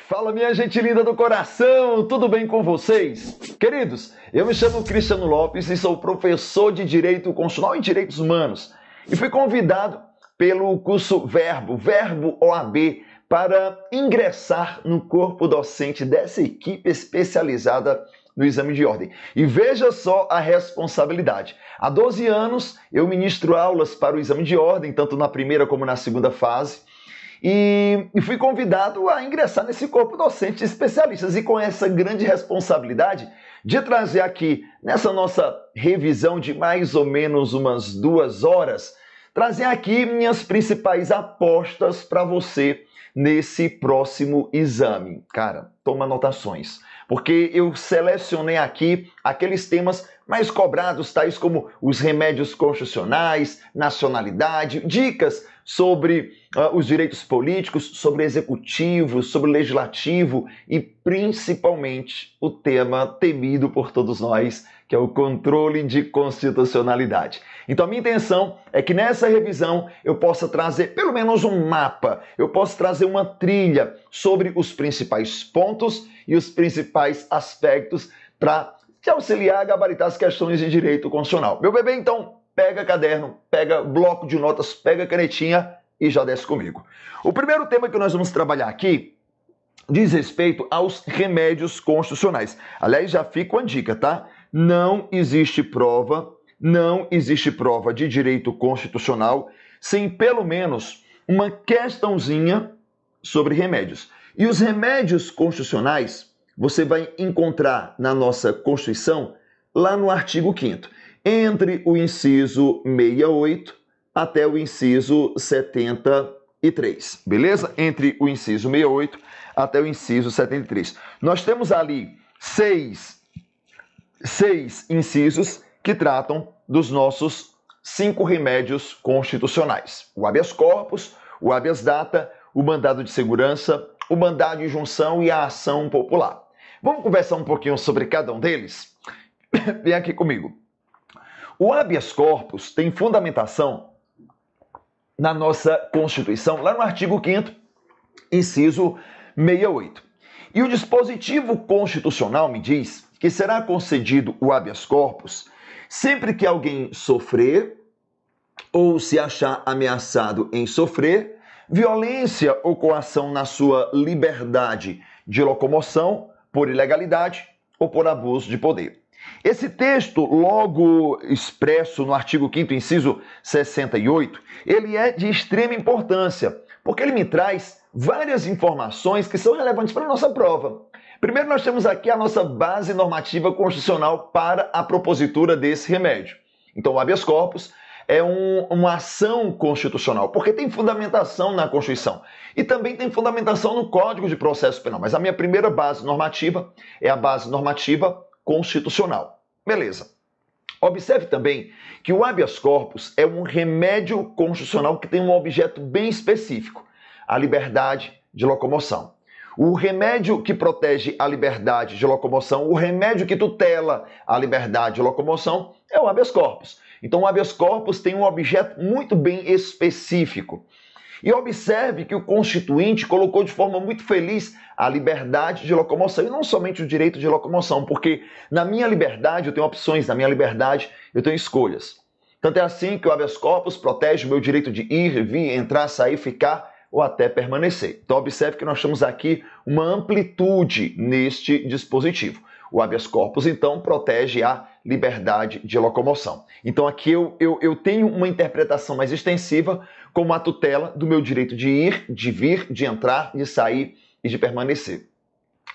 Fala, minha gente linda do coração, tudo bem com vocês? Queridos, eu me chamo Cristiano Lopes e sou professor de Direito Constitucional e Direitos Humanos e fui convidado pelo curso Verbo OAB para ingressar no corpo docente dessa equipe especializada no exame de ordem. E veja só a responsabilidade. Há 12 anos eu ministro aulas para o exame de ordem, tanto na primeira como na segunda fase, e fui convidado a ingressar nesse corpo docente de especialistas e com essa grande responsabilidade de trazer aqui, nessa nossa revisão de mais ou menos umas 2 horas, trazer aqui minhas principais apostas para você nesse próximo exame. Cara, toma anotações, porque eu selecionei aqui aqueles temas mais cobrados, tais como os remédios constitucionais, nacionalidade, dicas sobre os direitos políticos, sobre o executivo, sobre o legislativo e principalmente o tema temido por todos nós, que é o controle de constitucionalidade. Então a minha intenção é que nessa revisão eu possa trazer pelo menos um mapa, eu possa trazer uma trilha sobre os principais pontos e os principais aspectos para te auxiliar a gabaritar as questões de direito constitucional. Meu bebê, então, pega caderno, pega bloco de notas, pega canetinha e já desce comigo. O primeiro tema que nós vamos trabalhar aqui diz respeito aos remédios constitucionais. Aliás, já fica uma dica, tá? Não existe prova de direito constitucional sem pelo menos uma questãozinha sobre remédios. E os remédios constitucionais você vai encontrar na nossa Constituição lá no artigo 5º, entre o inciso 68 até o inciso 73, beleza? Entre o inciso 68 até o inciso 73. Nós temos ali seis incisos que tratam dos nossos 5 remédios constitucionais: o habeas corpus, o habeas data, o mandado de segurança, o mandado de injunção e a ação popular. Vamos conversar um pouquinho sobre cada um deles? Vem aqui comigo. O habeas corpus tem fundamentação na nossa Constituição, lá no artigo 5º, inciso 68. E o dispositivo constitucional me diz que será concedido o habeas corpus sempre que alguém sofrer ou se achar ameaçado em sofrer violência ou coação na sua liberdade de locomoção por ilegalidade ou por abuso de poder. Esse texto, logo expresso no artigo 5º, inciso 68, ele é de extrema importância, porque ele me traz várias informações que são relevantes para a nossa prova. Primeiro, nós temos aqui a nossa base normativa constitucional para a propositura desse remédio. Então, o habeas corpus é uma ação constitucional, porque tem fundamentação na Constituição e também tem fundamentação no Código de Processo Penal. Mas a minha primeira base normativa é a base normativa constitucional. Beleza. Observe também que o habeas corpus é um remédio constitucional que tem um objeto bem específico: a liberdade de locomoção. O remédio que protege a liberdade de locomoção, o remédio que tutela a liberdade de locomoção é o habeas corpus. Então, o habeas corpus tem um objeto muito bem específico. E observe que o Constituinte colocou de forma muito feliz a liberdade de locomoção, e não somente o direito de locomoção, porque na minha liberdade eu tenho opções, na minha liberdade eu tenho escolhas. Tanto é assim que o habeas corpus protege o meu direito de ir, vir, entrar, sair, ficar ou até permanecer. Então, observe que nós temos aqui uma amplitude neste dispositivo. O habeas corpus, então, protege a liberdade de locomoção. Então, aqui eu tenho uma interpretação mais extensiva como a tutela do meu direito de ir, de vir, de entrar, de sair e de permanecer.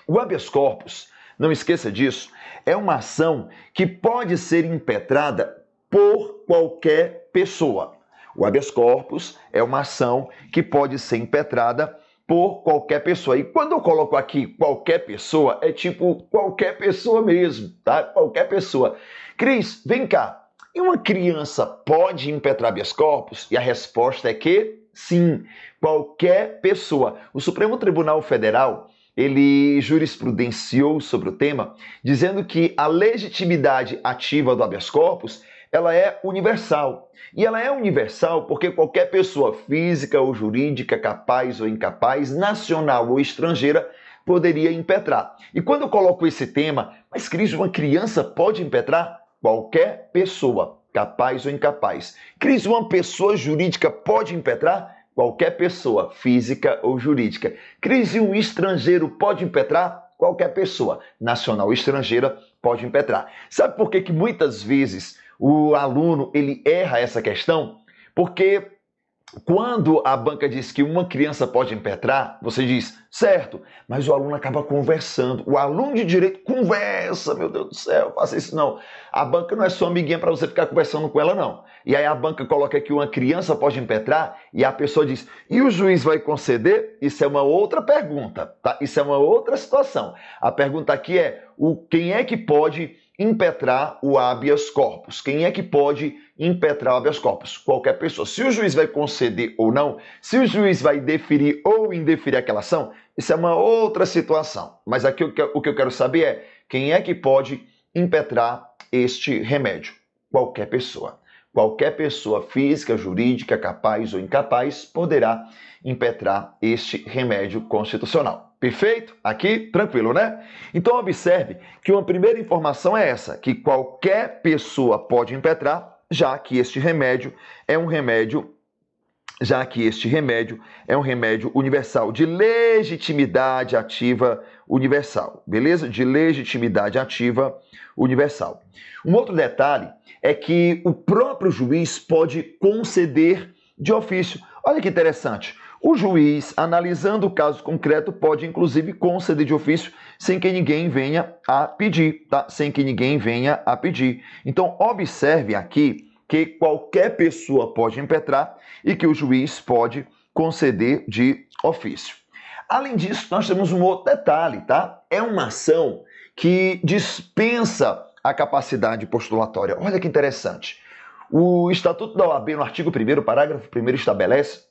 O habeas corpus, não esqueça disso, é uma ação que pode ser impetrada por qualquer pessoa. O habeas corpus é uma ação que pode ser impetrada por qualquer pessoa. E quando eu coloco aqui qualquer pessoa, é tipo qualquer pessoa mesmo, tá? Qualquer pessoa. Cris, vem cá. E uma criança pode impetrar habeas corpus? E a resposta é que sim, qualquer pessoa. O Supremo Tribunal Federal, ele jurisprudenciou sobre o tema, dizendo que a legitimidade ativa do habeas corpus, ela é universal. E ela é universal porque qualquer pessoa física ou jurídica, capaz ou incapaz, nacional ou estrangeira, poderia impetrar. E quando eu coloco esse tema, mas Cris, uma criança pode impetrar? Qualquer pessoa, capaz ou incapaz. Cris, uma pessoa jurídica pode impetrar? Qualquer pessoa, física ou jurídica. Cris, um estrangeiro pode impetrar? Qualquer pessoa, nacional ou estrangeira, pode impetrar. Sabe por que muitas vezes o aluno ele erra essa questão? Porque quando a banca diz que uma criança pode impetrar, você diz, certo, mas o aluno acaba conversando. O aluno de direito conversa, meu Deus do céu, faça isso não. A banca não é sua amiguinha para você ficar conversando com ela, não. E aí a banca coloca que uma criança pode impetrar e a pessoa diz, e o juiz vai conceder? Isso é uma outra pergunta, tá? Isso é uma outra situação. A pergunta aqui é, quem é que pode impetrar o habeas corpus? Quem é que pode impetrar o habeas corpus? Qualquer pessoa. Se o juiz vai conceder ou não, se o juiz vai deferir ou indeferir aquela ação, isso é uma outra situação. Mas aqui o que eu quero saber é quem é que pode impetrar este remédio? Qualquer pessoa. Qualquer pessoa física, jurídica, capaz ou incapaz poderá impetrar este remédio constitucional. Perfeito? Aqui, tranquilo, né? Então, observe que uma primeira informação é essa, que qualquer pessoa pode impetrar, já que este remédio é um remédio universal, de legitimidade ativa universal, beleza? De legitimidade ativa universal. Um outro detalhe é que o próprio juiz pode conceder de ofício. Olha que interessante. O juiz, analisando o caso concreto, pode inclusive conceder de ofício sem que ninguém venha a pedir, tá? Sem que ninguém venha a pedir. Então, observe aqui que qualquer pessoa pode impetrar e que o juiz pode conceder de ofício. Além disso, nós temos um outro detalhe, tá? É uma ação que dispensa a capacidade postulatória. Olha que interessante. O Estatuto da OAB, no artigo 1º, parágrafo 1º, estabelece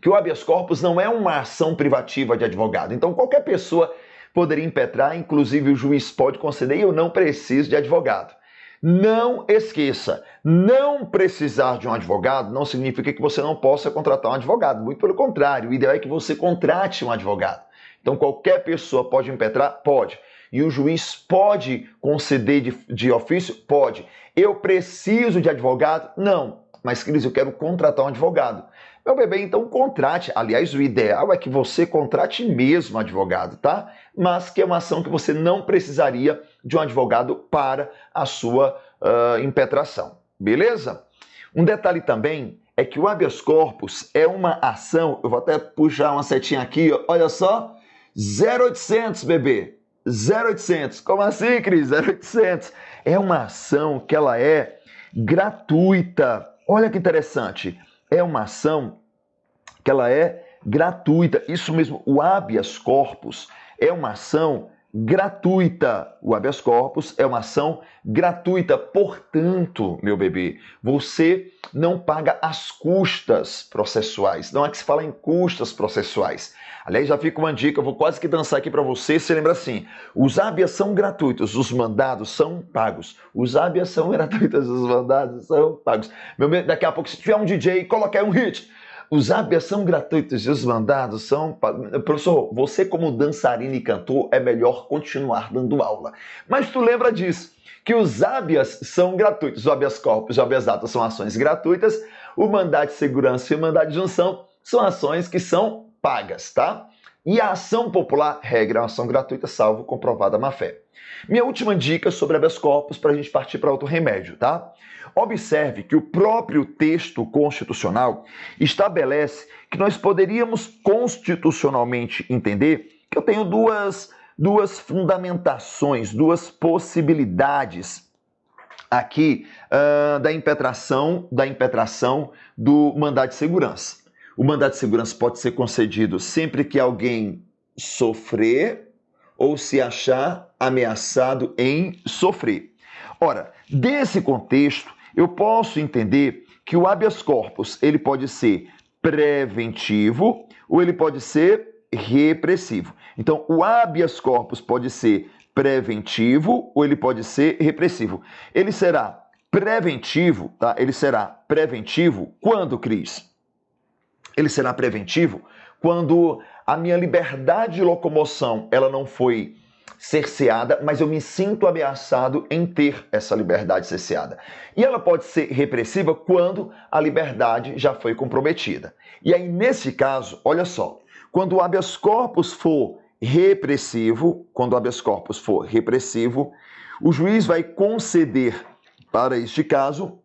que o habeas corpus não é uma ação privativa de advogado. Então, qualquer pessoa poderia impetrar, inclusive o juiz pode conceder, e eu não preciso de advogado. Não esqueça, não precisar de um advogado não significa que você não possa contratar um advogado. Muito pelo contrário, o ideal é que você contrate um advogado. Então, qualquer pessoa pode impetrar? Pode. E o juiz pode conceder de ofício? Pode. Eu preciso de advogado? Não. Mas, Cris, eu quero contratar um advogado. Meu bebê, então contrate. Aliás, o ideal é que você contrate mesmo um advogado, tá? Mas que é uma ação que você não precisaria de um advogado para a sua impetração. Beleza? Um detalhe também é que o habeas corpus é uma ação, eu vou até puxar uma setinha aqui, ó, olha só, 0800, bebê. 0800. Como assim, Cris? 0800. É uma ação que ela é gratuita. Olha que interessante. É uma ação que ela é gratuita. Isso mesmo, o habeas corpus é uma ação gratuita. O habeas corpus é uma ação gratuita. Portanto, meu bebê, você não paga as custas processuais. Não é que se fala em custas processuais. Aliás, já fica uma dica, eu vou quase que dançar aqui para você. Você lembra assim, os habeas são gratuitos, os mandados são pagos. Os habeas são gratuitos, os mandados são pagos. Meu bem, daqui a pouco, se tiver um DJ, coloque aí um hit. Os habeas são gratuitos e os mandados são pagos. Professor, você como dançarino e cantor, é melhor continuar dando aula. Mas tu lembra disso, que os habeas são gratuitos. Os habeas corpus e os habeas data são ações gratuitas. O mandado de segurança e o mandado de junção são ações que são pagas, tá? E a ação popular, regra, é uma ação gratuita, salvo comprovada má-fé. Minha última dica sobre habeas corpus para a gente partir para outro remédio, tá? Observe que o próprio texto constitucional estabelece que nós poderíamos constitucionalmente entender que eu tenho duas fundamentações, duas possibilidades aqui da impetração do mandado de segurança. O mandado de segurança pode ser concedido sempre que alguém sofrer ou se achar ameaçado em sofrer. Ora, desse contexto, eu posso entender que o habeas corpus ele pode ser preventivo ou ele pode ser repressivo. Então, o habeas corpus pode ser preventivo ou ele pode ser repressivo. Ele será preventivo, tá? Ele será preventivo quando, Cris? Ele será preventivo quando a minha liberdade de locomoção ela não foi cerceada, mas eu me sinto ameaçado em ter essa liberdade cerceada. E ela pode ser repressiva quando a liberdade já foi comprometida. E aí, nesse caso, olha só, quando o habeas corpus for repressivo, o juiz vai conceder para este caso,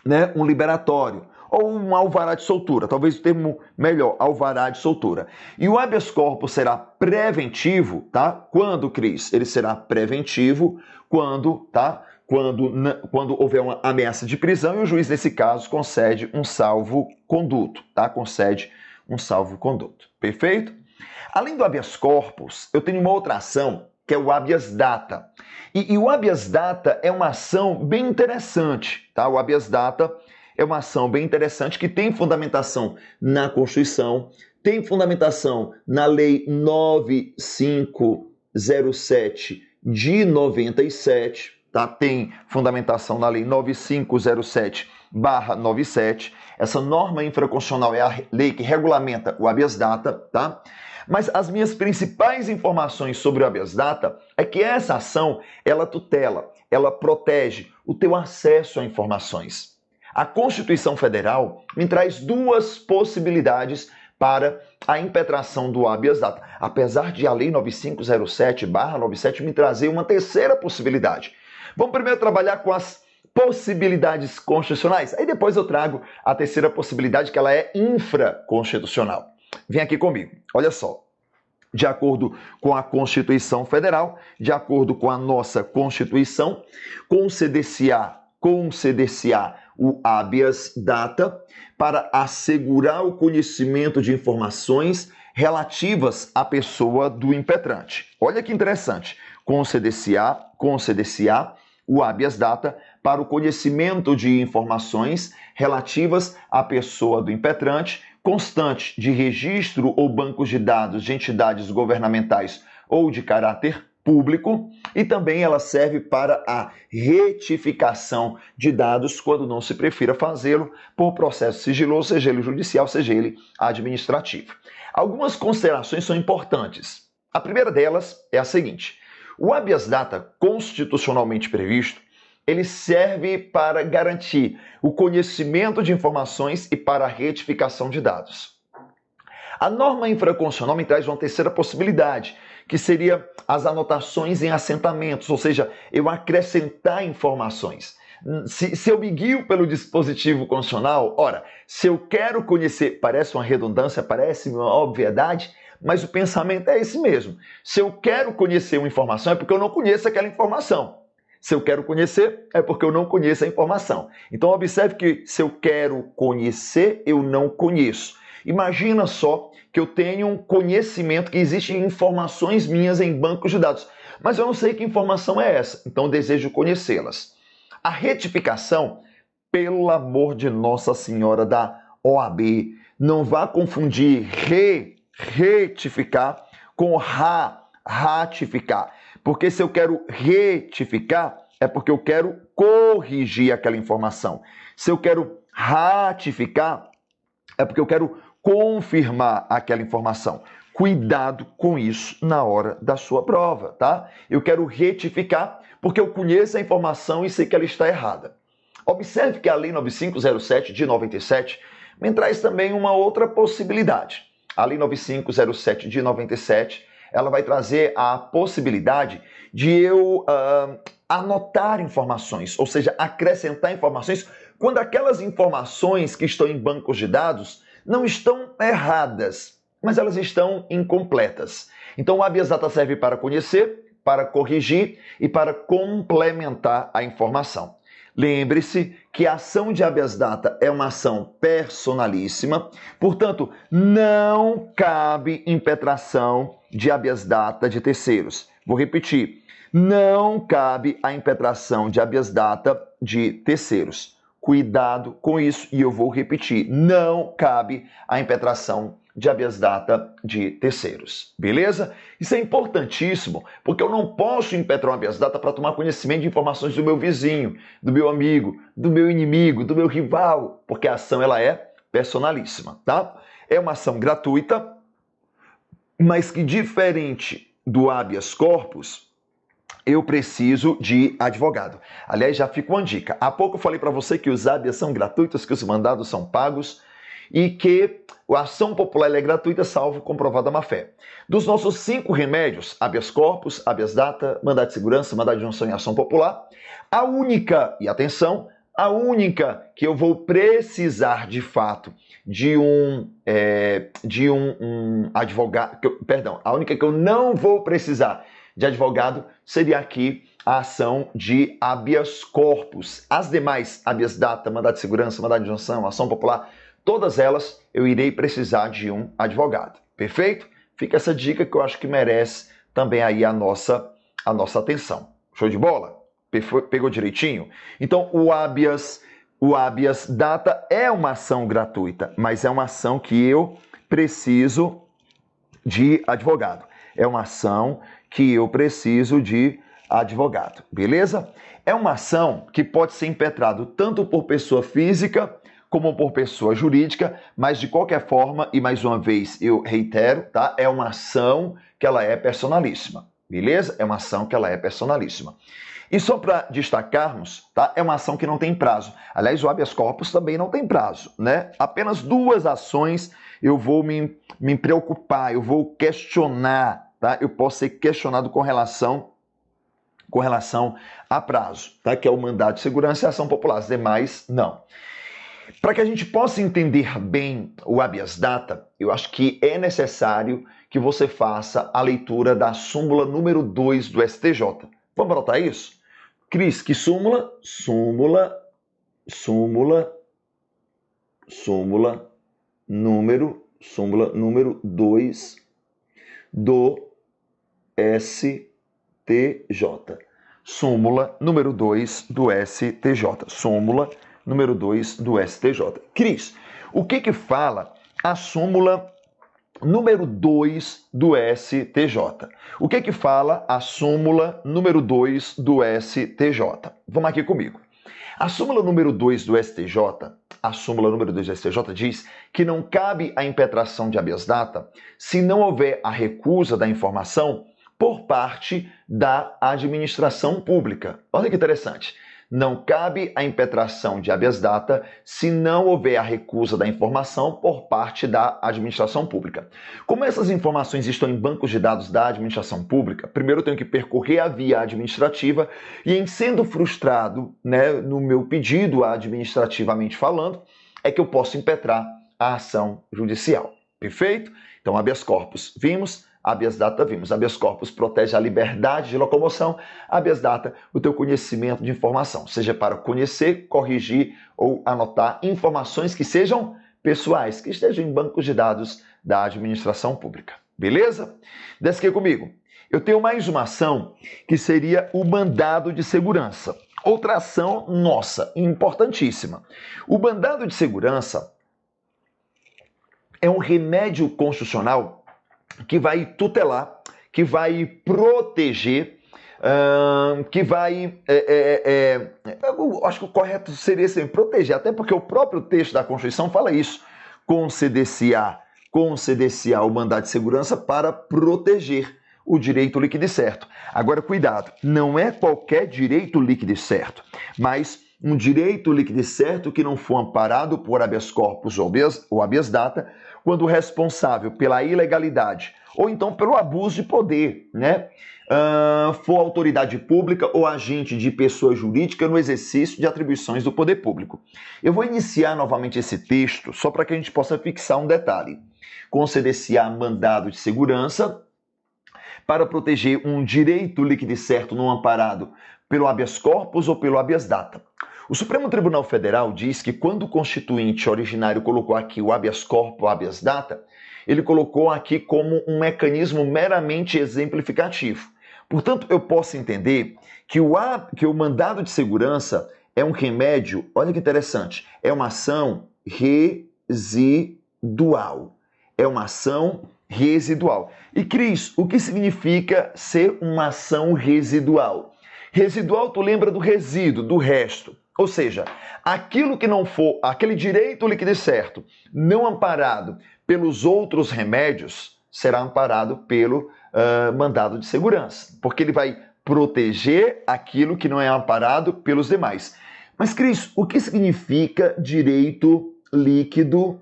né, um liberatório ou um alvará de soltura, talvez o termo melhor, alvará de soltura. E o habeas corpus será preventivo, tá? Quando, Cris? Ele será preventivo quando, tá? Quando houver uma ameaça de prisão e o juiz, nesse caso, concede um salvo-conduto, tá? Concede um salvo-conduto. Perfeito? Além do habeas corpus, eu tenho uma outra ação, que é o habeas data. E o habeas data é uma ação bem interessante, tá? O habeas data é uma ação bem interessante que tem fundamentação na Constituição, tem fundamentação na Lei 9507 de 97, tá? Tem fundamentação na Lei 9507/97. Essa norma infraconstitucional é a lei que regulamenta o habeas data, tá? Mas as minhas principais informações sobre o habeas data é que essa ação, ela tutela, ela protege o teu acesso a informações. A Constituição Federal me traz duas possibilidades para a impetração do habeas data, apesar de a Lei 9507/97 me trazer uma terceira possibilidade. Vamos primeiro trabalhar com as possibilidades constitucionais, aí depois eu trago a terceira possibilidade, que ela é infraconstitucional. Vem aqui comigo, olha só. De acordo com a Constituição Federal, de acordo com a nossa Constituição, conceder-se-á o habeas data para assegurar o conhecimento de informações relativas à pessoa do impetrante. Olha que interessante. Conceder-se-á o habeas data para o conhecimento de informações relativas à pessoa do impetrante, constante de registro ou bancos de dados de entidades governamentais ou de caráter público, e também ela serve para a retificação de dados quando não se prefira fazê-lo por processo sigiloso, seja ele judicial, seja ele administrativo. Algumas considerações são importantes. A primeira delas é a seguinte: o habeas data constitucionalmente previsto, ele serve para garantir o conhecimento de informações e para a retificação de dados. A norma infraconstitucional me traz uma terceira possibilidade, que seria as anotações em assentamentos, ou seja, eu acrescentar informações. Se eu me guio pelo dispositivo constitucional, ora, se eu quero conhecer, parece uma redundância, parece uma obviedade, mas o pensamento é esse mesmo. Se eu quero conhecer uma informação, é porque eu não conheço aquela informação. Se eu quero conhecer, é porque eu não conheço a informação. Então, observe que se eu quero conhecer, eu não conheço. Imagina só que eu tenho um conhecimento, que existem informações minhas em bancos de dados, mas eu não sei que informação é essa, então eu desejo conhecê-las. A retificação, pelo amor de Nossa Senhora da OAB, não vá confundir retificar com ratificar. Porque se eu quero retificar, é porque eu quero corrigir aquela informação. Se eu quero ratificar, é porque eu quero confirmar aquela informação. Cuidado com isso na hora da sua prova, tá? Eu quero retificar porque eu conheço a informação e sei que ela está errada. Observe que a Lei 9507 de 97 me traz também uma outra possibilidade. A Lei 9507 de 97, ela vai trazer a possibilidade de eu anotar informações, ou seja, acrescentar informações quando aquelas informações que estão em bancos de dados não estão erradas, mas elas estão incompletas. Então o habeas data serve para conhecer, para corrigir e para complementar a informação. Lembre-se que a ação de habeas data é uma ação personalíssima, portanto, não cabe impetração de habeas data de terceiros. Vou repetir, não cabe a impetração de habeas data de terceiros. Cuidado com isso, e eu vou repetir, não cabe a impetração de habeas data de terceiros, beleza? Isso é importantíssimo, porque eu não posso impetrar um habeas data para tomar conhecimento de informações do meu vizinho, do meu amigo, do meu inimigo, do meu rival, porque a ação ela é personalíssima, tá? É uma ação gratuita, mas que, diferente do habeas corpus, eu preciso de advogado. Aliás, já fica uma dica. Há pouco eu falei para você que os habeas são gratuitos, que os mandados são pagos e que a ação popular é gratuita, salvo comprovada má-fé. Dos nossos 5 remédios, habeas corpus, habeas data, mandado de segurança, mandado de junção e ação popular, a única, e atenção, a única que eu vou precisar de fato de um advogado, a única que eu não vou precisar de advogado seria aqui a ação de habeas corpus. As demais, habeas data, mandado de segurança, mandado de junção, ação popular, todas elas eu irei precisar de um advogado. Perfeito? Fica essa dica que eu acho que merece também aí a nossa atenção. Show de bola? Pegou direitinho? Então, o habeas data é uma ação gratuita, mas é uma ação que eu preciso de advogado. É uma ação que eu preciso de advogado, beleza? É uma ação que pode ser impetrada tanto por pessoa física como por pessoa jurídica, mas de qualquer forma, e mais uma vez eu reitero, tá? É uma ação que ela é personalíssima, beleza? É uma ação que ela é personalíssima. E só para destacarmos, tá? É uma ação que não tem prazo. Aliás, o habeas corpus também não tem prazo, né? Apenas 2 ações eu vou me preocupar, eu vou questionar, tá? Eu posso ser questionado com relação a prazo, tá? Que é o mandado de segurança e a ação popular. As demais, não. Para que a gente possa entender bem o habeas data, eu acho que é necessário que você faça a leitura da súmula número 2 do STJ. Vamos anotar isso? Cris, que súmula? Súmula número 2 do STJ. Súmula número 2 do STJ. Súmula número 2 do STJ. Cris, o que fala a súmula número 2 do STJ? O que fala a súmula número 2 do STJ? Vamos aqui comigo. A súmula número 2 do STJ, diz que não cabe a impetração de habeas data se não houver a recusa da informação por parte da administração pública. Olha que interessante. Não cabe a impetração de habeas data se não houver a recusa da informação por parte da administração pública. Como essas informações estão em bancos de dados da administração pública, primeiro eu tenho que percorrer a via administrativa e, em sendo frustrado, né, no meu pedido administrativamente falando, é que eu posso impetrar a ação judicial. Perfeito? Então, habeas corpus, vimos. Habeas data, vimos. Habeas corpus protege a liberdade de locomoção. Habeas data, o teu conhecimento de informação, seja para conhecer, corrigir ou anotar informações que sejam pessoais, que estejam em bancos de dados da administração pública. Beleza? Desce aqui comigo. Eu tenho mais uma ação que seria o mandado de segurança. Outra ação nossa, importantíssima. O mandado de segurança é um remédio constitucional que vai tutelar, que vai proteger, eu acho que o correto seria assim, proteger, até porque o próprio texto da Constituição fala isso, conceder-se-á o mandado de segurança para proteger o direito líquido e certo. Agora, cuidado, não é qualquer direito líquido e certo, mas um direito líquido e certo que não for amparado por habeas corpus ou habeas data, quando o responsável pela ilegalidade ou então pelo abuso de poder, né, for autoridade pública ou agente de pessoa jurídica no exercício de atribuições do poder público. Eu vou iniciar novamente esse texto só para que a gente possa fixar um detalhe. Conceder-se-á mandado de segurança para proteger um direito líquido e certo não amparado pelo habeas corpus ou pelo habeas data. O Supremo Tribunal Federal diz que quando o constituinte originário colocou aqui o habeas corpus ou habeas data, ele colocou aqui como um mecanismo meramente exemplificativo. Portanto, eu posso entender que o mandado de segurança é um remédio, olha que interessante, é uma ação residual. É uma ação residual. E, Cris, o que significa ser uma ação residual? Residual, tu lembra do resíduo, do resto. Ou seja, aquilo que não for, aquele direito líquido e certo, não amparado pelos outros remédios, será amparado pelo mandado de segurança, porque ele vai proteger aquilo que não é amparado pelos demais. Mas, Cris, o que significa direito líquido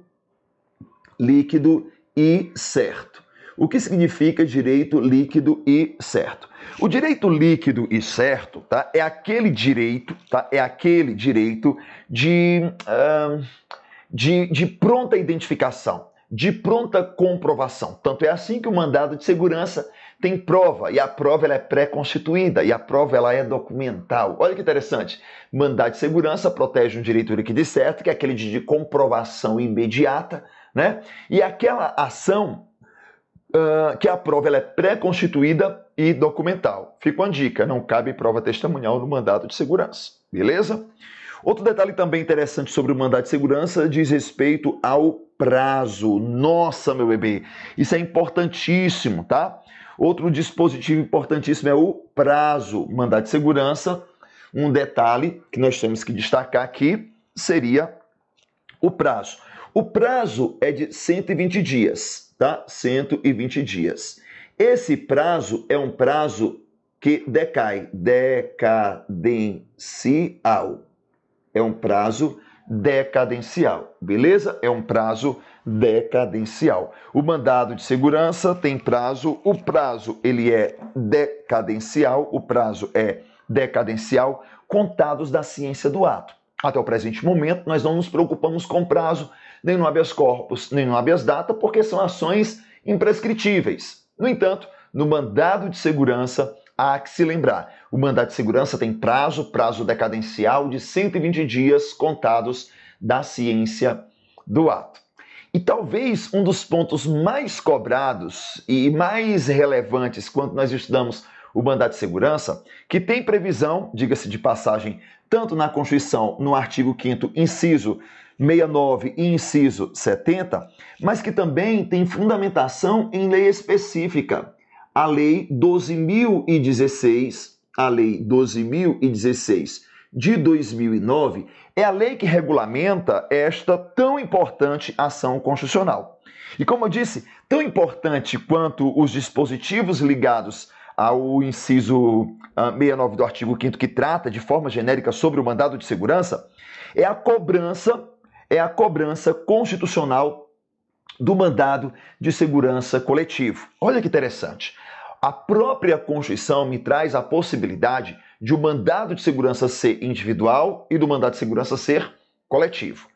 e certo? O que significa direito líquido e certo? O direito líquido e certo, tá, é aquele direito, tá, de pronta identificação, de pronta comprovação. Tanto é assim que o mandado de segurança tem prova, e a prova ela é pré-constituída, e a prova ela é documental. Olha que interessante. Mandado de segurança protege um direito líquido e certo, que é aquele de comprovação imediata, né? E aquela ação que a prova ela é pré-constituída e documental. Fica uma dica, não cabe prova testemunhal no mandado de segurança, beleza? Outro detalhe também interessante sobre o mandado de segurança diz respeito ao prazo. Nossa, meu bebê, isso é importantíssimo, tá? Outro dispositivo importantíssimo é o prazo. Mandado de segurança, um detalhe que nós temos que destacar aqui seria o prazo. O prazo é de 120 dias, tá? 120 dias. Esse prazo é um prazo que decai, decadencial. É um prazo decadencial, beleza? É um prazo decadencial. O mandado de segurança tem prazo, o prazo ele é decadencial, contados da ciência do ato. Até o presente momento, nós não nos preocupamos com prazo, nem no habeas corpus, nem no habeas data, porque são ações imprescritíveis. No entanto, no mandado de segurança, há que se lembrar, o mandado de segurança tem prazo decadencial de 120 dias contados da ciência do ato. E talvez um dos pontos mais cobrados e mais relevantes quando nós estudamos o mandado de segurança, que tem previsão, diga-se de passagem, tanto na Constituição, no artigo 5º, inciso 69 e inciso 70, mas que também tem fundamentação em lei específica. A Lei 12.016 de 2009 é a lei que regulamenta esta tão importante ação constitucional. E como eu disse, tão importante quanto os dispositivos ligados ao inciso 69 do artigo 5º, que trata de forma genérica sobre o mandado de segurança, é a cobrança constitucional do mandado de segurança coletivo. Olha que interessante. A própria Constituição me traz a possibilidade de o mandado de segurança ser individual e do mandado de segurança ser coletivo.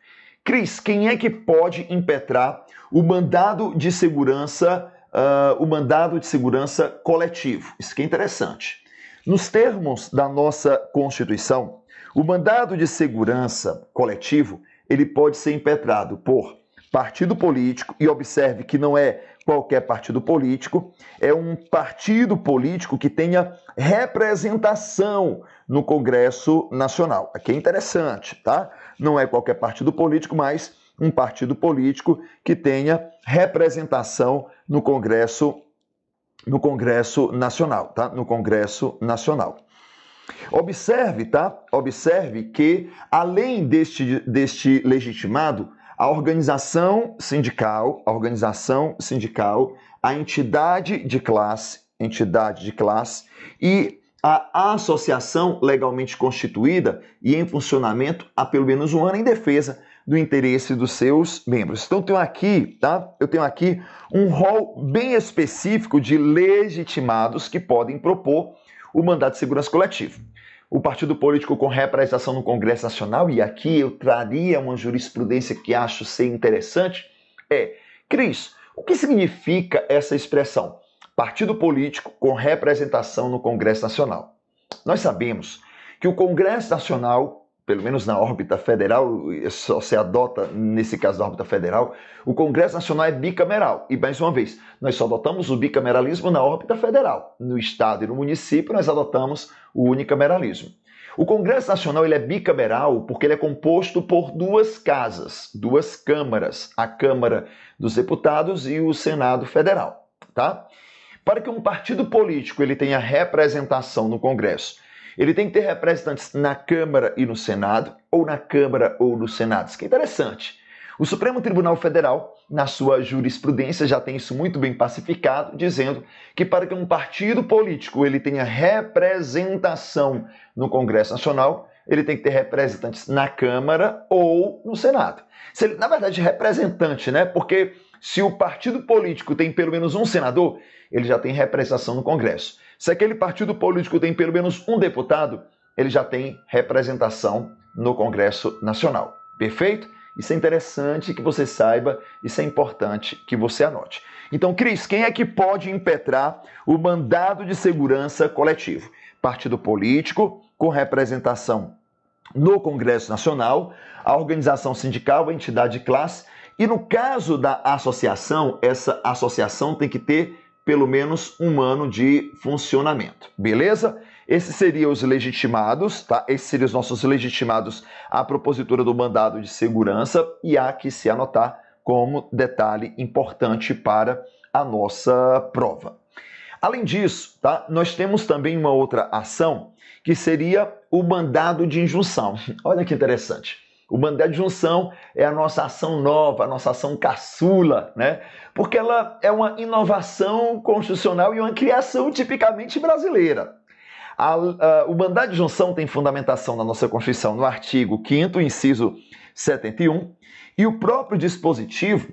Cris, quem é que pode impetrar o mandado de segurança coletivo? Isso que é interessante. Nos termos da nossa Constituição, o mandado de segurança coletivo ele pode ser impetrado por partido político, e observe que não é qualquer partido político, é um partido político que tenha representação no Congresso Nacional. Aqui é interessante, tá? Não é qualquer partido político, mas um partido político que tenha representação no Congresso Nacional, tá? No Congresso Nacional. Observe, tá? Observe que, além deste legitimado, a organização sindical, a entidade de classe e a associação legalmente constituída e em funcionamento há pelo menos um ano em defesa do interesse dos seus membros. Então, eu tenho aqui um rol bem específico de legitimados que podem propor o mandado de segurança coletivo. O partido político com representação no Congresso Nacional, e aqui eu traria uma jurisprudência que acho ser interessante, Cris, o que significa essa expressão? Partido político com representação no Congresso Nacional. Nós sabemos que o Congresso Nacional, pelo menos na órbita federal, só se adota, nesse caso da órbita federal, o Congresso Nacional é bicameral. E, mais uma vez, nós só adotamos o bicameralismo na órbita federal. No Estado e no município, nós adotamos o unicameralismo. O Congresso Nacional ele é bicameral porque ele é composto por duas casas, duas câmaras, a Câmara dos Deputados e o Senado Federal, tá? Para que um partido político ele tenha representação no Congresso, ele tem que ter representantes na Câmara e no Senado, ou na Câmara ou no Senado. Isso que é interessante. O Supremo Tribunal Federal, na sua jurisprudência, já tem isso muito bem pacificado, dizendo que para que um partido político ele tenha representação no Congresso Nacional, ele tem que ter representantes na Câmara ou no Senado. Se ele, na verdade, representante, né? Porque se o partido político tem pelo menos um senador, ele já tem representação no Congresso. Se aquele partido político tem pelo menos um deputado, ele já tem representação no Congresso Nacional. Perfeito? Isso é interessante que você saiba, isso é importante que você anote. Então, Cris, quem é que pode impetrar o mandado de segurança coletivo? Partido político com representação no Congresso Nacional, a organização sindical, a entidade de classe, e no caso da associação, essa associação tem que ter pelo menos um ano de funcionamento, beleza? Esses seriam os legitimados, tá? Esses seriam os nossos legitimados à propositura do mandado de segurança, e há que se anotar como detalhe importante para a nossa prova. Além disso, tá? Nós temos também uma outra ação que seria o mandado de injunção. Olha que interessante. O mandado de injunção é a nossa ação nova, a nossa ação caçula, né? Porque ela é uma inovação constitucional e uma criação tipicamente brasileira. O mandado de injunção tem fundamentação na nossa Constituição no artigo 5º, inciso 71, e o próprio dispositivo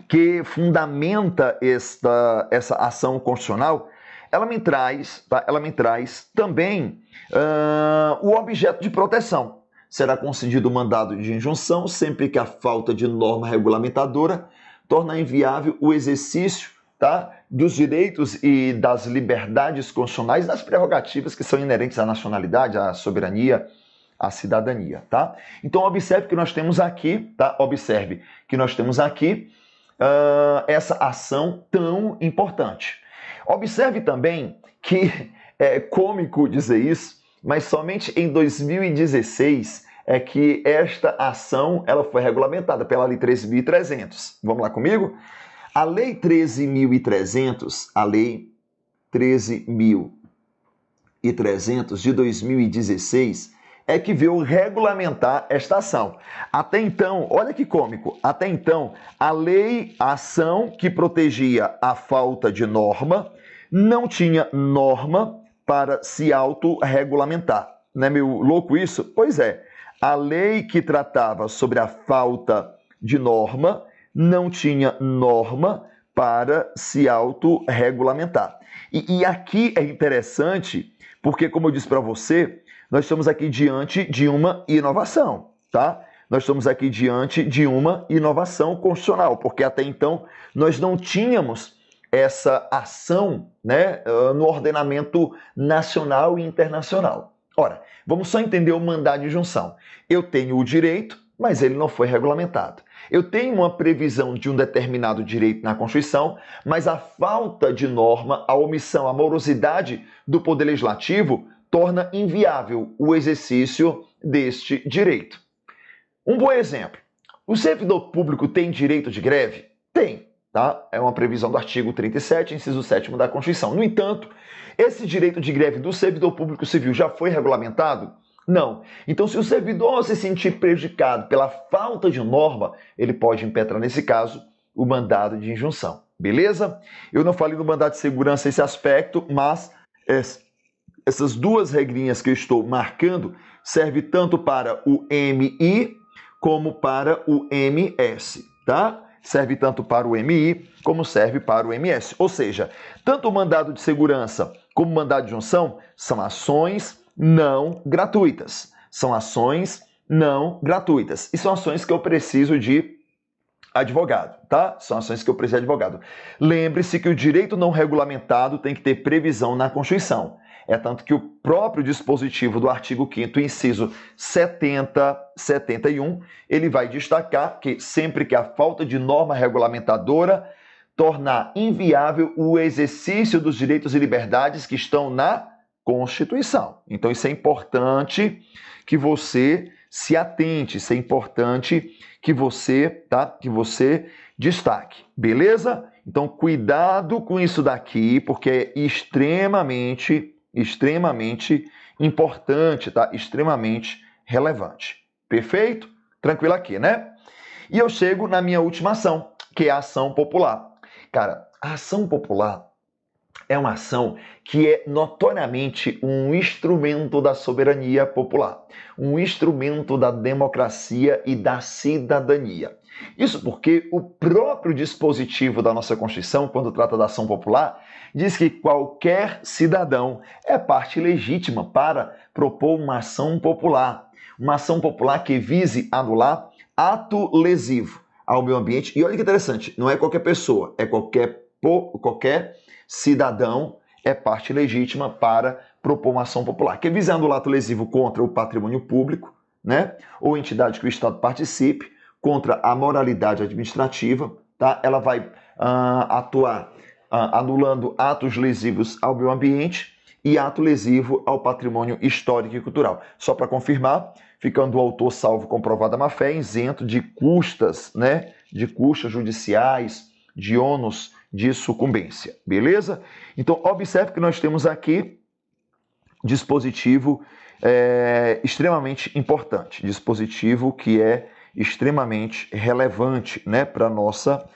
que fundamenta essa ação constitucional, ela me traz também o objeto de proteção. Será concedido o mandado de injunção sempre que a falta de norma regulamentadora torna inviável o exercício, tá, dos direitos e das liberdades constitucionais, das prerrogativas que são inerentes à nacionalidade, à soberania, à cidadania, tá? Então observe que nós temos aqui, tá? Observe que nós temos aqui essa ação tão importante. Observe também que é cômico dizer isso, mas somente em 2016 é que esta ação ela foi regulamentada pela Lei 13.300. Vamos lá comigo? A Lei 13.300 de 2016 é que veio regulamentar esta ação. Até então, olha que cômico, até então, a ação que protegia a falta de norma, não tinha norma para se autorregulamentar. Não é meio louco isso? Pois é, a lei que tratava sobre a falta de norma não tinha norma para se autorregulamentar. E aqui é interessante, porque, como eu disse para você, nós estamos aqui diante de uma inovação, tá? Nós estamos aqui diante de uma inovação constitucional, porque até então nós não tínhamos essa ação, né, no ordenamento nacional e internacional. Ora, vamos só entender o mandado de injunção. Eu tenho o direito, mas ele não foi regulamentado. Eu tenho uma previsão de um determinado direito na Constituição, mas a falta de norma, a omissão, a morosidade do Poder Legislativo torna inviável o exercício deste direito. Um bom exemplo. O servidor público tem direito de greve? Tem, tá? É uma previsão do artigo 37, inciso 7º da Constituição. No entanto, esse direito de greve do servidor público civil já foi regulamentado? Não. Então, se o servidor se sentir prejudicado pela falta de norma, ele pode impetrar, nesse caso, o mandado de injunção. Beleza? Eu não falei no mandado de segurança esse aspecto, mas essas duas regrinhas que eu estou marcando servem tanto para o MI como para o MS, tá? Serve tanto para o MI como serve para o MS. Ou seja, tanto o mandado de segurança como o mandado de injunção são ações não gratuitas. São ações não gratuitas. E são ações que eu preciso de advogado, tá? São ações que eu preciso de advogado. Lembre-se que o direito não regulamentado tem que ter previsão na Constituição. É tanto que o próprio dispositivo do artigo 5º, inciso 71, ele vai destacar que sempre que a falta de norma regulamentadora tornar inviável o exercício dos direitos e liberdades que estão na Constituição. Então isso é importante que você se atente, isso é importante que você destaque, beleza? Então cuidado com isso daqui, porque é extremamente importante, tá? Extremamente relevante. Perfeito? Tranquilo aqui, né? E eu chego na minha última ação, que é a ação popular. Cara, a ação popular é uma ação que é notoriamente um instrumento da soberania popular, um instrumento da democracia e da cidadania. Isso porque o próprio dispositivo da nossa Constituição, quando trata da ação popular, diz que qualquer cidadão é parte legítima para propor uma ação popular que vise anular ato lesivo ao meio ambiente. E olha que interessante, não é qualquer pessoa, é qualquer cidadão é parte legítima para propor uma ação popular, que vise anular ato lesivo contra o patrimônio público, né? Ou entidade que o Estado participe, contra a moralidade administrativa, tá? Ela vai atuar anulando atos lesivos ao meio ambiente e ato lesivo ao patrimônio histórico e cultural. Só para confirmar, ficando o autor salvo comprovada má-fé, isento de custas, né? De custas judiciais, de ônus de sucumbência, beleza? Então, observe que nós temos aqui dispositivo extremamente importante, dispositivo que é extremamente relevante, né, para a nossa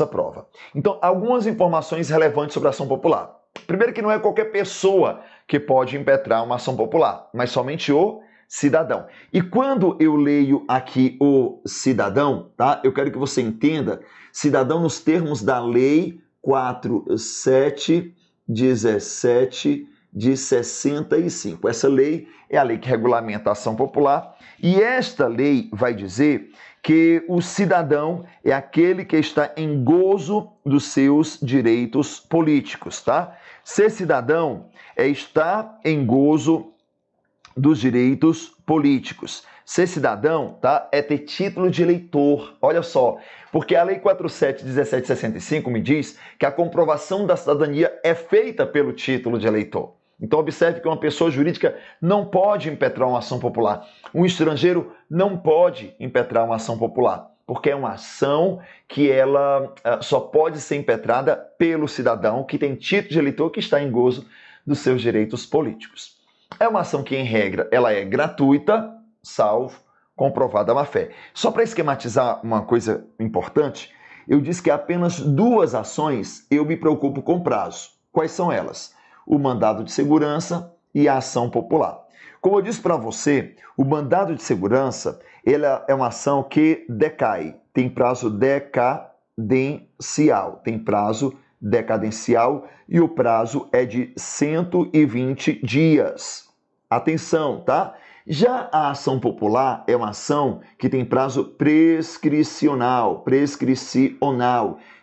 prova. Então, algumas informações relevantes sobre a ação popular. Primeiro que não é qualquer pessoa que pode impetrar uma ação popular, mas somente o cidadão. E quando eu leio aqui o cidadão, tá? Eu quero que você entenda cidadão nos termos da Lei 4717 de 65. Essa lei é a lei que regulamenta a ação popular e esta lei vai dizer que o cidadão é aquele que está em gozo dos seus direitos políticos, tá? Ser cidadão é estar em gozo dos direitos políticos. Ser cidadão, tá, é ter título de eleitor. Olha só, porque a Lei 471765 me diz que a comprovação da cidadania é feita pelo título de eleitor. Então observe que uma pessoa jurídica não pode impetrar uma ação popular. Um estrangeiro não pode impetrar uma ação popular, porque é uma ação que ela só pode ser impetrada pelo cidadão que tem título de eleitor, que está em gozo dos seus direitos políticos. É uma ação que, em regra, ela é gratuita, salvo comprovada má-fé. Só para esquematizar uma coisa importante, eu disse que apenas duas ações eu me preocupo com prazo. Quais são elas? O mandado de segurança e a ação popular. Como eu disse para você, o mandado de segurança ela é uma ação que decai, tem prazo decadencial, e o prazo é de 120 dias. Atenção, tá? Já a ação popular é uma ação que tem prazo prescricional,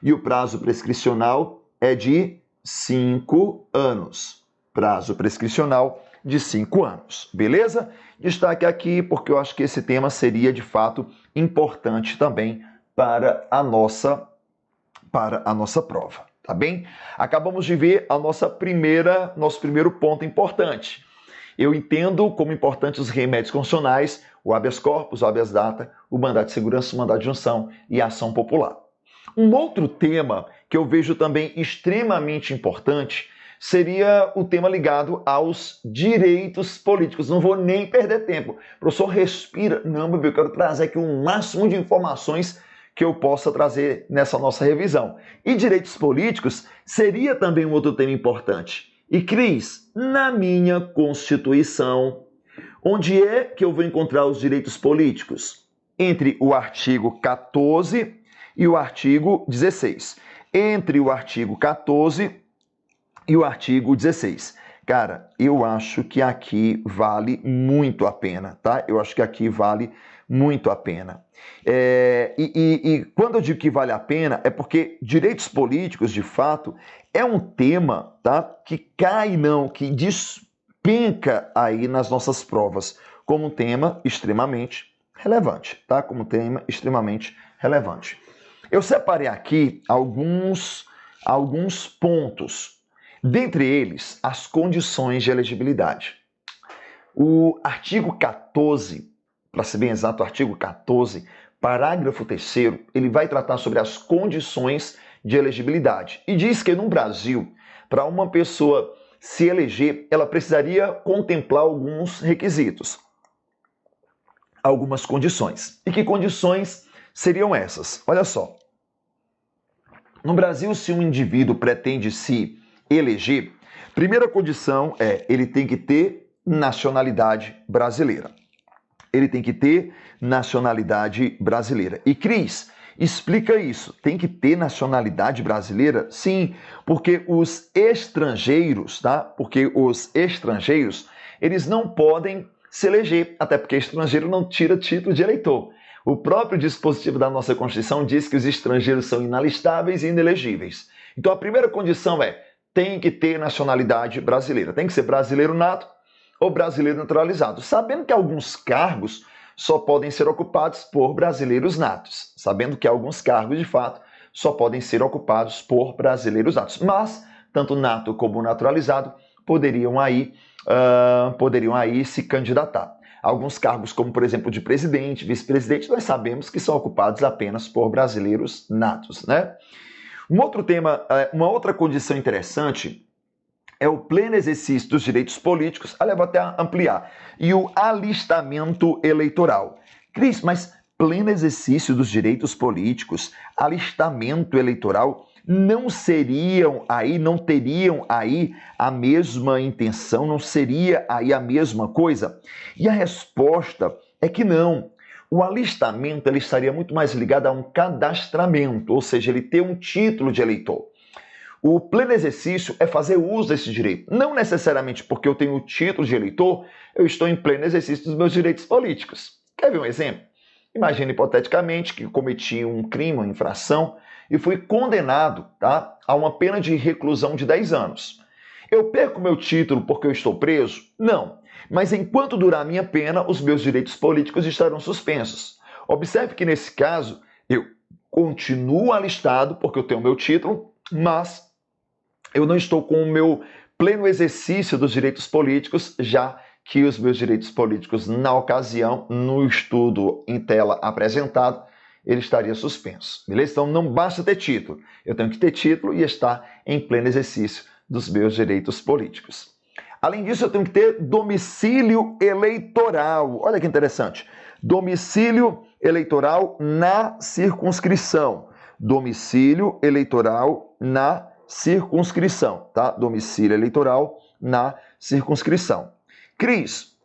e o prazo prescricional é de 5 anos. Prazo prescricional de 5 anos, beleza? Destaque aqui porque eu acho que esse tema seria de fato importante também para a nossa prova, tá bem? Acabamos de ver nosso primeiro ponto importante. Eu entendo como importantes os remédios constitucionais, o habeas corpus, o habeas data, o mandado de segurança, o mandado de junção e a ação popular. Um outro tema que eu vejo também extremamente importante seria o tema ligado aos direitos políticos. Não vou nem perder tempo. Professor, respira. Não, meu bem, eu quero trazer aqui o máximo de informações que eu possa trazer nessa nossa revisão. E direitos políticos seria também um outro tema importante. E, Cris, na minha Constituição, onde é que eu vou encontrar os direitos políticos? Entre o artigo 14 e o artigo 16. Entre o artigo 14 e o artigo 16. Cara, eu acho que aqui vale muito a pena, tá? Eu acho que aqui vale muito a pena. E quando eu digo que vale a pena, é porque direitos políticos, de fato, é um tema, tá, que que despenca aí nas nossas provas, como um tema extremamente relevante, tá? Como um tema extremamente relevante. Eu separei aqui alguns pontos, dentre eles, as condições de elegibilidade. O artigo 14, para ser bem exato, o artigo 14, parágrafo 3º, ele vai tratar sobre as condições de elegibilidade. E diz que no Brasil, para uma pessoa se eleger, ela precisaria contemplar alguns requisitos, algumas condições. E que condições seriam essas. Olha só. No Brasil, se um indivíduo pretende se eleger, primeira condição é ele tem que ter nacionalidade brasileira. Ele tem que ter nacionalidade brasileira. E Cris, explica isso. Tem que ter nacionalidade brasileira? Sim, porque os estrangeiros, tá? Porque os estrangeiros, eles não podem se eleger, até porque estrangeiro não tira título de eleitor. O próprio dispositivo da nossa Constituição diz que os estrangeiros são inalistáveis e inelegíveis. Então a primeira condição é, tem que ter nacionalidade brasileira. Tem que ser brasileiro nato ou brasileiro naturalizado. Sabendo que alguns cargos só podem ser ocupados por brasileiros natos. Sabendo que alguns cargos, de fato, só podem ser ocupados por brasileiros natos. Mas, tanto nato como naturalizado, poderiam aí se candidatar. Alguns cargos, como por exemplo de presidente, vice-presidente, nós sabemos que são ocupados apenas por brasileiros natos, né? Um outro tema, uma outra condição interessante é o pleno exercício dos direitos políticos, aliás, vou até ampliar, e o alistamento eleitoral. Cris, mas pleno exercício dos direitos políticos, alistamento eleitoral, não teriam aí a mesma intenção, não seria aí a mesma coisa? E a resposta é que não. O alistamento ele estaria muito mais ligado a um cadastramento, ou seja, ele ter um título de eleitor. O pleno exercício é fazer uso desse direito. Não necessariamente porque eu tenho o título de eleitor, eu estou em pleno exercício dos meus direitos políticos. Quer ver um exemplo? Imagine hipoteticamente que cometi um crime, uma infração, e fui condenado, tá, a uma pena de reclusão de 10 anos. Eu perco meu título porque eu estou preso? Não. Mas enquanto durar a minha pena, os meus direitos políticos estarão suspensos. Observe que nesse caso, eu continuo alistado porque eu tenho meu título, mas eu não estou com o meu pleno exercício dos direitos políticos, já que os meus direitos políticos, na ocasião, no estudo em tela apresentado, ele estaria suspenso, beleza? Então não basta ter título, eu tenho que ter título e estar em pleno exercício dos meus direitos políticos. Além disso, eu tenho que ter domicílio eleitoral. Olha que interessante. Domicílio eleitoral na circunscrição. Domicílio eleitoral na circunscrição, tá? Domicílio eleitoral na circunscrição. Cris,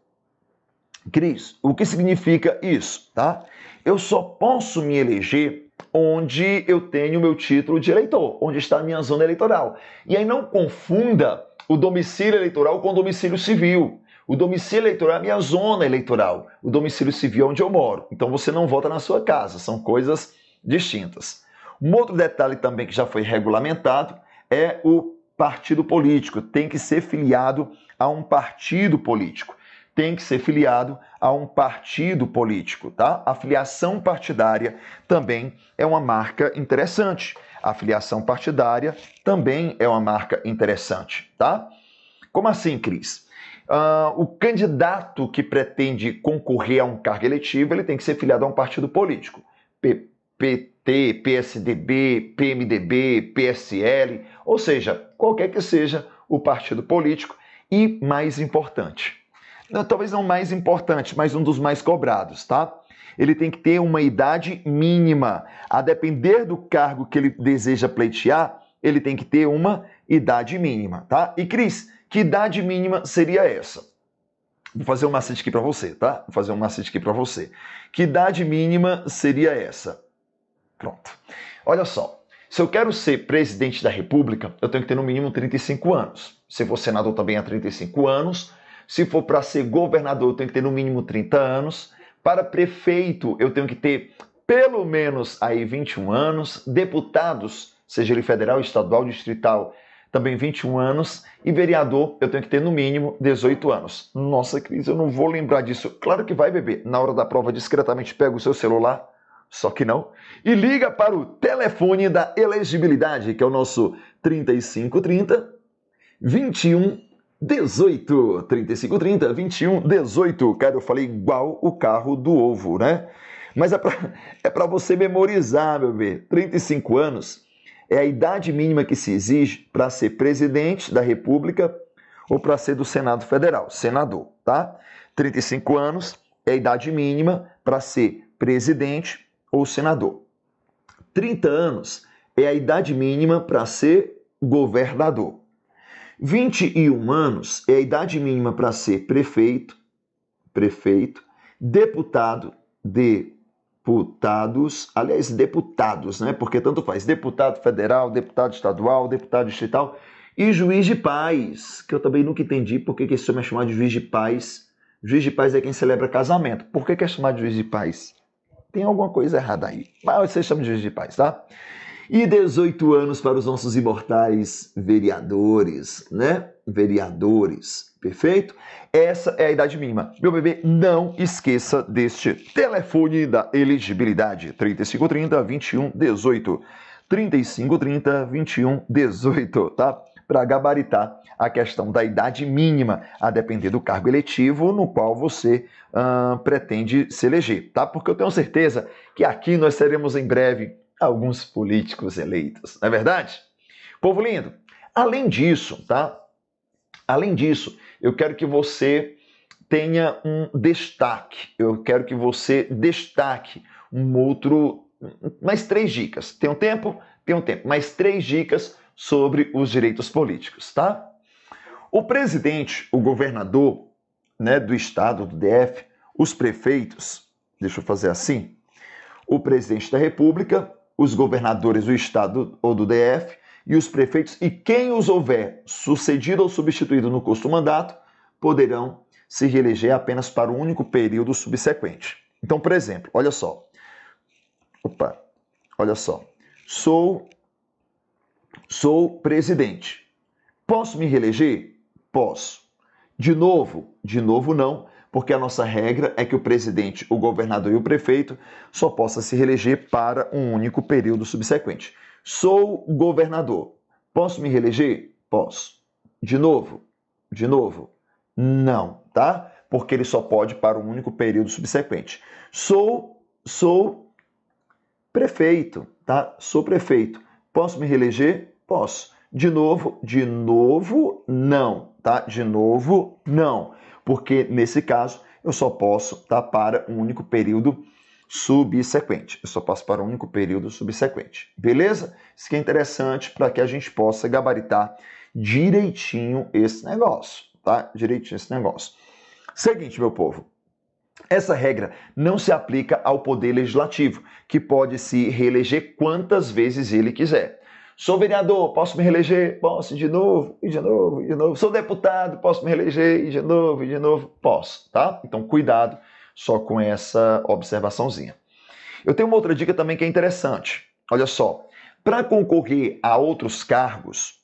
o que significa isso, tá? Eu só posso me eleger onde eu tenho meu título de eleitor, onde está a minha zona eleitoral. E aí não confunda o domicílio eleitoral com o domicílio civil. O domicílio eleitoral é a minha zona eleitoral. O domicílio civil é onde eu moro. Então você não vota na sua casa. São coisas distintas. Um outro detalhe também que já foi regulamentado é o partido político. Tem que ser filiado a um partido político. Tem que ser filiado a um partido político, tá? A filiação partidária também é uma marca interessante. A filiação partidária também é uma marca interessante, tá? Como assim, Cris? O candidato que pretende concorrer a um cargo eletivo, ele tem que ser filiado a um partido político. PT, PSDB, PMDB, PSL, ou seja, qualquer que seja o partido político. E mais importante, talvez não mais importante, mas um dos mais cobrados, tá? Ele tem que ter uma idade mínima. A depender do cargo que ele deseja pleitear, ele tem que ter uma idade mínima, tá? E Cris, que idade mínima seria essa? Vou fazer um macete aqui para você, tá? Vou fazer um macete aqui para você. Que idade mínima seria essa? Pronto. Olha só, se eu quero ser presidente da República, eu tenho que ter no mínimo 35 anos. Se for senador também há 35 anos. Se for para ser governador, eu tenho que ter no mínimo 30 anos. Para prefeito, eu tenho que ter pelo menos aí 21 anos. Deputados, seja ele federal, estadual, distrital, também 21 anos. E vereador, eu tenho que ter no mínimo 18 anos. Nossa, Cris, eu não vou lembrar disso. Claro que vai, bebê. Na hora da prova, discretamente pega o seu celular, só que não, e liga para o telefone da elegibilidade, que é o nosso 3530 21 18, 3530, 21, 18. Cara, eu falei igual o carro do ovo, né? Mas é pra você memorizar, meu bebê. 35 anos é a idade mínima que se exige para ser presidente da República ou para ser do Senado Federal, senador, tá? 35 anos é a idade mínima para ser presidente ou senador. 30 anos é a idade mínima para ser governador. 21 anos é a idade mínima para ser prefeito, deputado, deputados, né? Porque tanto faz deputado federal, deputado estadual, deputado distrital e juiz de paz, que eu também nunca entendi por que esse homem é chamado de juiz de paz. Juiz de paz é quem celebra casamento. Por que é chamado de juiz de paz? Tem alguma coisa errada aí. Mas você chama de juiz de paz, tá? E 18 anos para os nossos imortais vereadores, né? Vereadores, perfeito? Essa é a idade mínima. Meu bebê, não esqueça deste telefone da elegibilidade. 3530-2118. 3530-2118, tá? Para gabaritar a questão da idade mínima, a depender do cargo eletivo no qual você pretende se eleger, tá? Porque eu tenho certeza que aqui nós teremos em breve alguns políticos eleitos, não é verdade? Povo lindo, além disso, tá? Além disso, eu quero que você tenha um destaque. Eu quero que você destaque mais 3 dicas. Tem um tempo? Tem um tempo. Mais 3 dicas sobre os direitos políticos, tá? O presidente, o governador, né, do estado, do DF, os prefeitos, deixa eu fazer assim, o presidente da República, os governadores do estado ou do DF e os prefeitos e quem os houver sucedido ou substituído no curso do mandato poderão se reeleger apenas para o único período subsequente. Então, por exemplo, olha só. Sou presidente. Posso me reeleger? Posso. De novo não, porque a nossa regra é que o presidente, o governador e o prefeito só possam se reeleger para um único período subsequente. Sou governador. Posso me reeleger? Posso. De novo, não, tá? Porque ele só pode para um único período subsequente. Sou prefeito, tá? Sou prefeito. Posso me reeleger? Posso. De novo, não, tá? De novo, não. Porque, nesse caso, eu só posso, tá? Para um único período subsequente. Eu só passo para um único período subsequente. Beleza? Isso que é interessante para que a gente possa gabaritar direitinho esse negócio, tá? Direitinho esse negócio. Seguinte, meu povo. Essa regra não se aplica ao poder legislativo, que pode se reeleger quantas vezes ele quiser. Sou vereador, posso me reeleger? Posso, de novo, e de novo, e de novo. Sou deputado, posso me reeleger? E de novo, posso, tá? Então, cuidado só com essa observaçãozinha. Eu tenho uma outra dica também que é interessante. Olha só, para concorrer a outros cargos,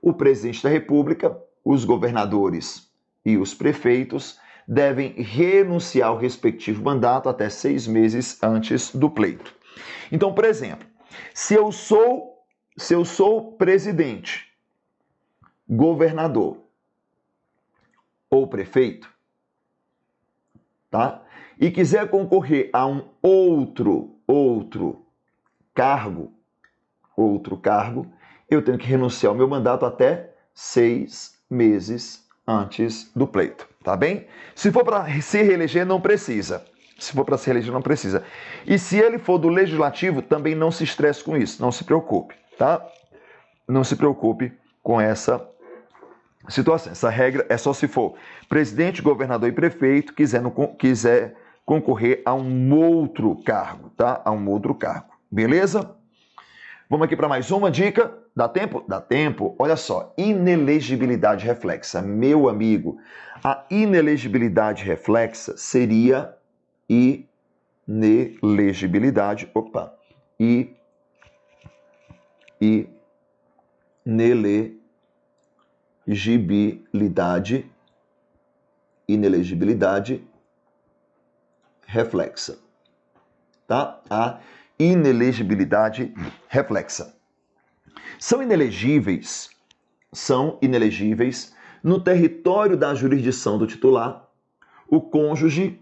o presidente da República, os governadores e os prefeitos devem renunciar ao respectivo mandato até 6 meses antes do pleito. Então, por exemplo, se eu sou presidente, governador ou prefeito, tá? E quiser concorrer a um outro cargo, eu tenho que renunciar ao meu mandato até 6 meses antes do pleito, tá bem? Se for para se reeleger, não precisa. E se ele for do legislativo, também não se estresse com isso, não se preocupe, tá? Não se preocupe com essa situação. Essa regra é só se for presidente, governador e prefeito quiser concorrer a um outro cargo, tá? A um outro cargo, beleza? Vamos aqui para mais uma dica. Dá tempo? Dá tempo. Olha só, inelegibilidade reflexa. Meu amigo, a inelegibilidade reflexa seria inelegibilidade reflexa, tá? A inelegibilidade reflexa. São inelegíveis no território da jurisdição do titular, o cônjuge,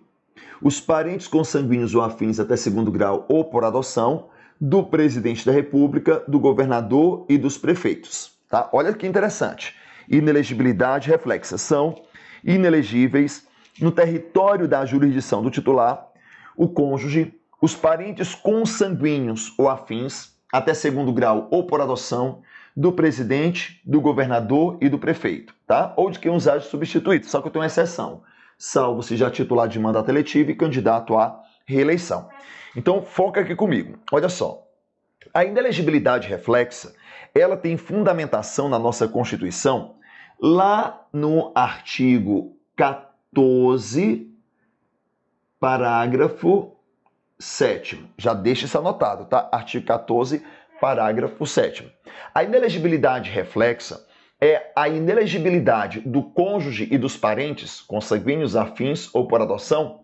os parentes consanguíneos ou afins até 2º grau ou por adoção, do presidente da República, do governador e dos prefeitos. Tá? Olha que interessante. Inelegibilidade reflexa. São inelegíveis no território da jurisdição do titular, o cônjuge, os parentes consanguíneos ou afins, até segundo grau ou por adoção, do presidente, do governador e do prefeito, tá? Ou de quem usar de substituído, só que eu tenho uma exceção, salvo se já titular de mandato eletivo e candidato à reeleição. Então, foca aqui comigo. Olha só, a inelegibilidade reflexa, ela tem fundamentação na nossa Constituição lá no artigo 14, parágrafo 7º. Já deixa isso anotado, tá? Artigo 14, parágrafo 7º. A inelegibilidade reflexa é a inelegibilidade do cônjuge e dos parentes, consanguíneos, afins ou por adoção,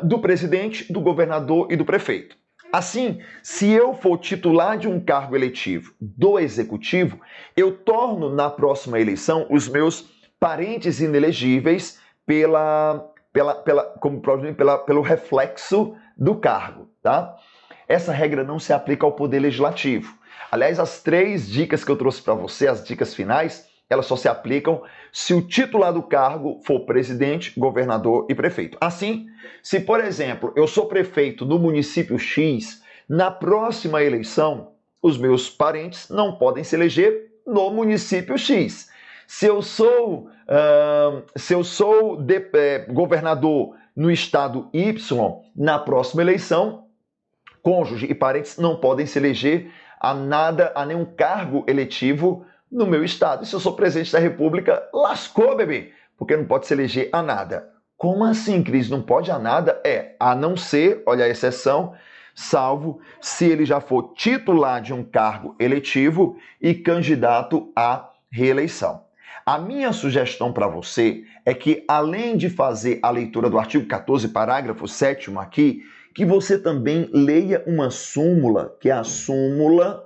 do presidente, do governador e do prefeito. Assim, se eu for titular de um cargo eletivo do executivo, eu torno na próxima eleição os meus parentes inelegíveis pelo reflexo do cargo, tá? Essa regra não se aplica ao poder legislativo. Aliás, as 3 dicas que eu trouxe para você, as dicas finais, elas só se aplicam se o titular do cargo for presidente, governador e prefeito. Assim, se, por exemplo, eu sou prefeito no município X, na próxima eleição, os meus parentes não podem se eleger no município X. Se eu sou governador no estado Y, na próxima eleição, cônjuge e parentes não podem se eleger a nenhum cargo eletivo no meu estado. E se eu sou presidente da República, lascou, bebê, porque não pode se eleger a nada. Como assim, Cris? Não pode a nada? A não ser, olha a exceção, salvo se ele já for titular de um cargo eletivo e candidato à reeleição. A minha sugestão para você é que, além de fazer a leitura do artigo 14, parágrafo 7º aqui, que você também leia uma súmula, que é a súmula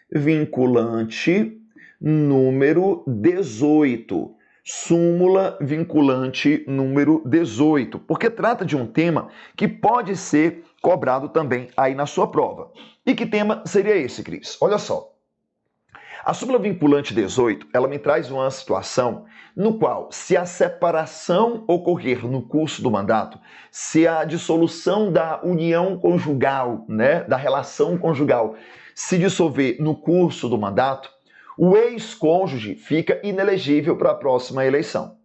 vinculante número 18. Súmula vinculante número 18, porque trata de um tema que pode ser cobrado também aí na sua prova. E que tema seria esse, Cris? Olha só. A súmula vinculante 18, ela me traz uma situação no qual, se a separação ocorrer no curso do mandato, se a dissolução da união conjugal, da relação conjugal, se dissolver no curso do mandato, o ex-cônjuge fica inelegível para a próxima eleição.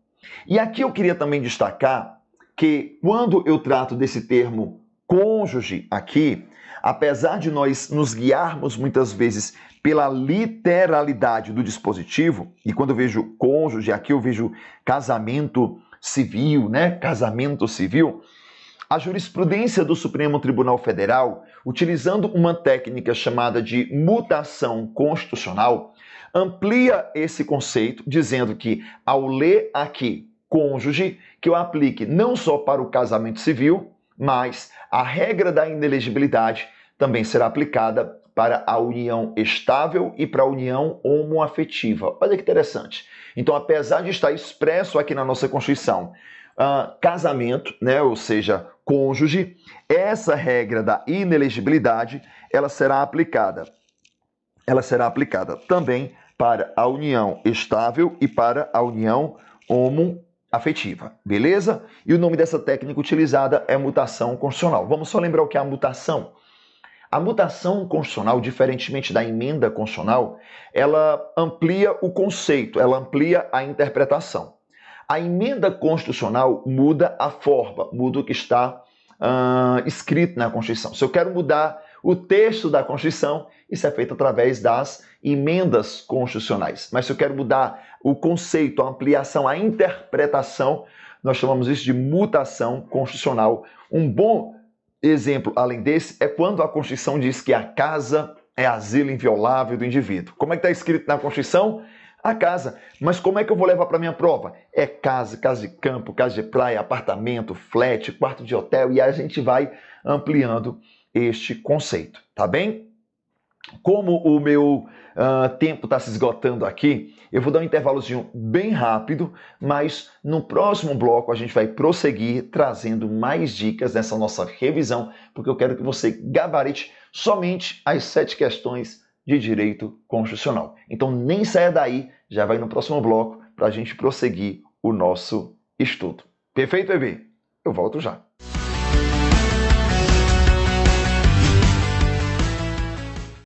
E aqui eu queria também destacar que, quando eu trato desse termo cônjuge aqui, apesar de nós nos guiarmos muitas vezes pela literalidade do dispositivo, e quando eu vejo cônjuge, aqui eu vejo casamento civil, Casamento civil, a jurisprudência do Supremo Tribunal Federal, utilizando uma técnica chamada de mutação constitucional, amplia esse conceito, dizendo que, ao ler aqui cônjuge, que eu aplique não só para o casamento civil, mas a regra da inelegibilidade também será aplicada para a união estável e para a união homoafetiva. Olha que interessante. Então, apesar de estar expresso aqui na nossa Constituição, casamento, ou seja, cônjuge, essa regra da inelegibilidade, ela será aplicada também para a união estável e para a união homoafetiva, beleza? E o nome dessa técnica utilizada é mutação constitucional. Vamos só lembrar o que é a mutação. A mutação constitucional, diferentemente da emenda constitucional, ela amplia o conceito, ela amplia a interpretação. A emenda constitucional muda a forma, muda o que está escrito na Constituição. Se eu quero mudar o texto da Constituição, isso é feito através das emendas constitucionais. Mas se eu quero mudar o conceito, a ampliação, a interpretação, nós chamamos isso de mutação constitucional. Um bom exemplo, além desse, é quando a Constituição diz que a casa é asilo inviolável do indivíduo. Como é que está escrito na Constituição? A casa. Mas como é que eu vou levar para minha prova? É casa, casa de campo, casa de praia, apartamento, flat, quarto de hotel, e a gente vai ampliando este conceito, tá bem? Como o meu tempo está se esgotando aqui, eu vou dar um intervalozinho bem rápido, mas no próximo bloco a gente vai prosseguir trazendo mais dicas nessa nossa revisão, porque eu quero que você gabarite somente as 7 questões de direito constitucional. Então nem saia daí, já vai no próximo bloco para a gente prosseguir o nosso estudo. Perfeito, EV? Eu volto já.